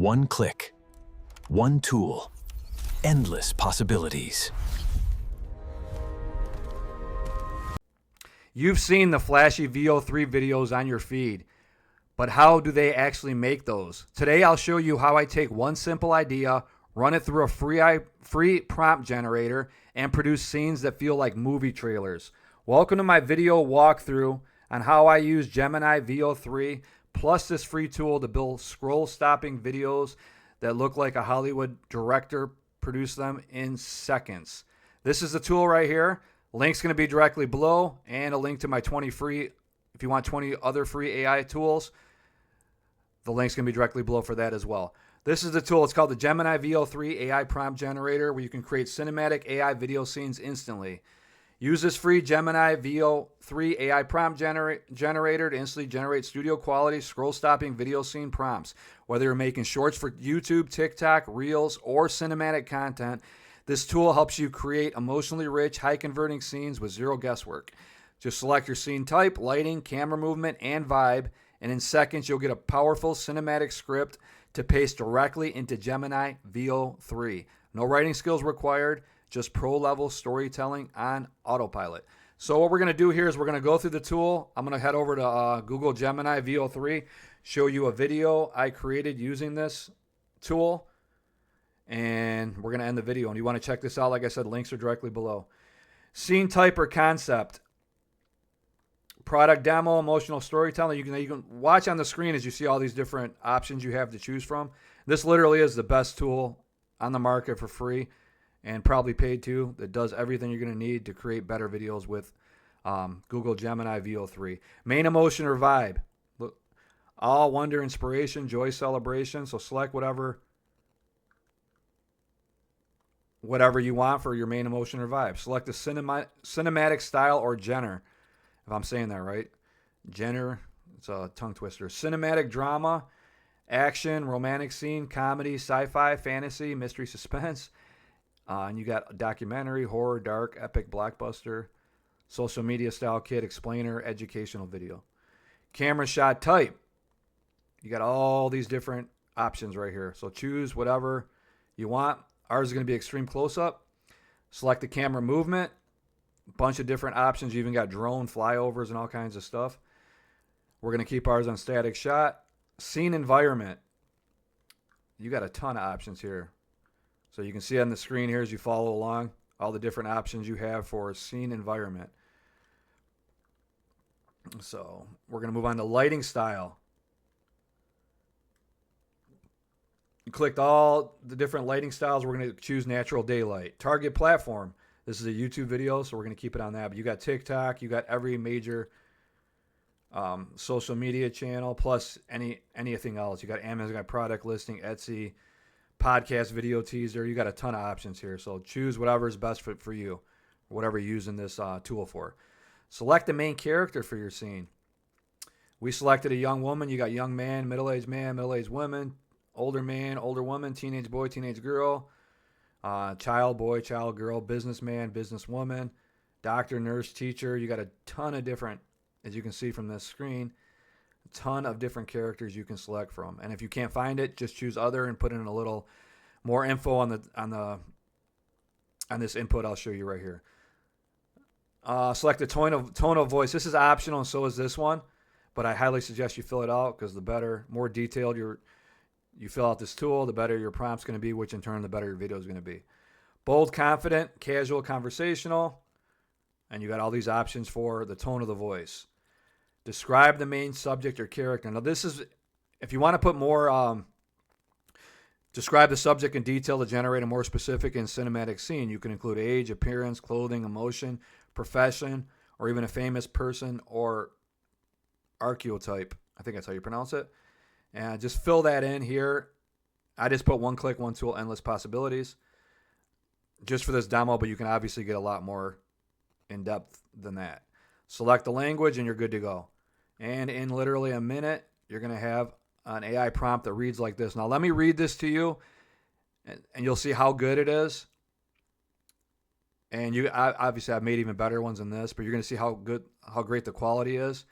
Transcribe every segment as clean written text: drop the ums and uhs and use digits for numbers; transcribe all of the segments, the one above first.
One click, one tool, endless possibilities. You've seen the flashy Veo 3 videos on your feed, but how do they actually make those? Today I'll show you how I take one simple idea, run it through a free prompt generator, and produce scenes that feel like movie trailers. Welcome to my video walkthrough on how I use Gemini Veo 3 plus this free tool to build scroll-stopping videos that look like a Hollywood director produced them in seconds. This is the tool right here. Link's going to be directly below, and a link to my 20 free, if you want 20 other free AI tools, the link's going to be directly below for that as well. This is the tool. It's called the Gemini Veo 3 AI Prompt Generator, where you can create cinematic AI video scenes instantly. Use this free Gemini Veo 3 AI Prompt Generator to instantly generate studio quality, scroll-stopping video scene prompts. Whether you're making shorts for YouTube, TikTok, Reels, or cinematic content, this tool helps you create emotionally rich, high-converting scenes with zero guesswork. Just select your scene type, lighting, camera movement, and vibe, and in seconds you'll get a powerful cinematic script to paste directly into Gemini Veo 3. No writing skills required, just pro-level storytelling on autopilot. So what we're going to do here is we're going to go through the tool. I'm going to head over to Google Gemini Veo 3, show you a video I created using this tool, and we're going to end the video. And you want to check this out, like I said, links are directly below. Scene type or concept. Product demo, emotional storytelling. You can watch on the screen as you see all these different options you have to choose from. This literally is the best tool on the market for free and probably paid too. That does everything you're going to need to create better videos with Google Gemini Veo 3. Main emotion or vibe. Look, all wonder, inspiration, joy, celebration. So select whatever you want for your main emotion or vibe. Select the cinematic style or genre, if I'm saying that right. Genre, it's a tongue twister. Cinematic drama, action, romantic scene, comedy, sci-fi, fantasy, mystery, suspense. And you got documentary, horror, dark, epic, blockbuster, social media style, kid, explainer, educational video. Camera shot type. You got all these different options right here. So choose whatever you want. Ours is going to be extreme close-up. Select the camera movement. A bunch of different options. You even got drone flyovers and all kinds of stuff. We're going to keep ours on static shot. Scene environment. You got a ton of options here. So you can see on the screen here as you follow along all the different options you have for scene environment. So we're going to move on to lighting style. You clicked all the different lighting styles. We're going to choose natural daylight. Target platform. This is a YouTube video, so we're going to keep it on that. But you got TikTok. You got every major social media channel, plus anything else. You got Amazon, you got product listing, Etsy, podcast, video teaser. You got a ton of options here. So choose whatever is best fit for you, whatever you're using this tool for. Select the main character for your scene. We selected a young woman. You got young man, middle-aged woman, older man, older woman, teenage boy, teenage girl, child boy, child girl, businessman, businesswoman, doctor, nurse, teacher. You got a ton of different, as you can see from this screen, a ton of different characters you can select from. And if you can't find it, just choose other and put in a little more info on this input I'll show you right here. Select the tone of voice. This is optional, and so is this one, but I highly suggest you fill it out because the better, more detailed you fill out this tool, the better your prompt's going to be, which in turn, the better your video is going to be. Bold, confident, casual, conversational. And you got all these options for the tone of the voice. Describe the main subject or character. Now, this is, if you want to put more, describe the subject in detail to generate a more specific and cinematic scene. You can include age, appearance, clothing, emotion, profession, or even a famous person or archetype. I think that's how you pronounce it. And just fill that in here. I just put one click, one tool, endless possibilities. Just for this demo, but you can obviously get a lot more in depth than that. Select the language and you're good to go. And in literally a minute, you're going to have an AI prompt that reads like this. Now let me read this to you and you'll see how good it is. And obviously I've made even better ones than this, but you're going to see how great the quality is.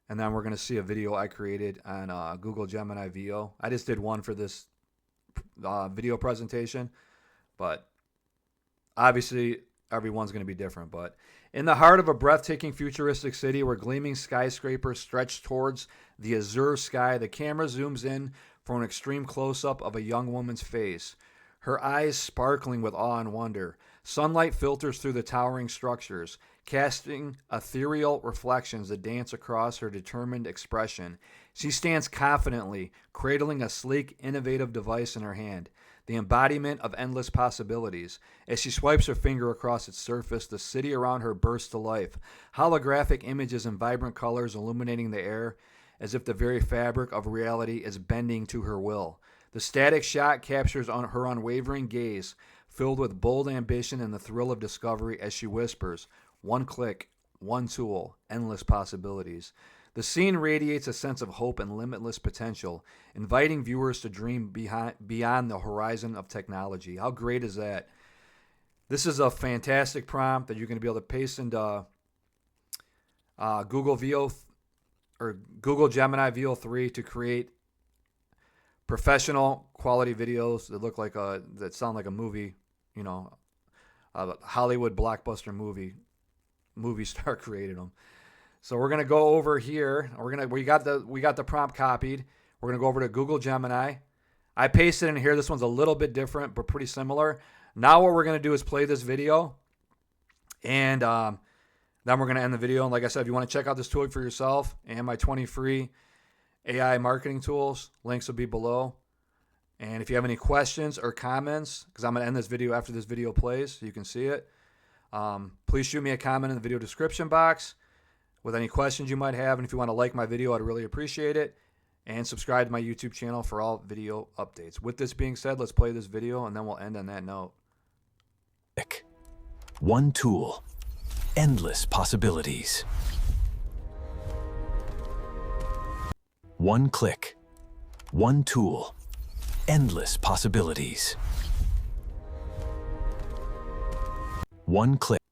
And then we're going to see a video I created on Google Gemini Veo. I just did one for this video presentation, but obviously everyone's going to be different. But in the heart of a breathtaking futuristic city where gleaming skyscrapers stretch towards the azure sky, the camera zooms in for an extreme close-up of a young woman's face, her eyes sparkling with awe and wonder. Sunlight filters through the towering structures, casting ethereal reflections that dance across her determined expression. She stands confidently, cradling a sleek, innovative device in her hand, the embodiment of endless possibilities. As she swipes her finger across its surface, the city around her bursts to life, holographic images in vibrant colors illuminating the air, as if the very fabric of reality is bending to her will. The static shot captures her unwavering gaze, filled with bold ambition and the thrill of discovery as she whispers, "One click, one tool, endless possibilities." The scene radiates a sense of hope and limitless potential, inviting viewers to dream beyond the horizon of technology. How great is that? This is a fantastic prompt that you're going to be able to paste into Google Gemini Veo 3 to create professional quality videos that look like that sound like a movie, a Hollywood blockbuster movie star created them. So we're gonna go over here. We got the prompt copied. We're gonna go over to Google Gemini. I pasted in here. This one's a little bit different, but pretty similar. Now what we're gonna do is play this video, and then we're gonna end the video. And like I said, if you want to check out this tool for yourself and my 20 free AI marketing tools, links will be below. And if you have any questions or comments, because I'm gonna end this video after this video plays, so you can see it. Please shoot me a comment in the video description box with any questions you might have. And if you want to like my video, I'd really appreciate it. And subscribe to my YouTube channel for all video updates. With this being said, let's play this video and then we'll end on that note. One tool, endless possibilities. One click, one tool, endless possibilities. One click.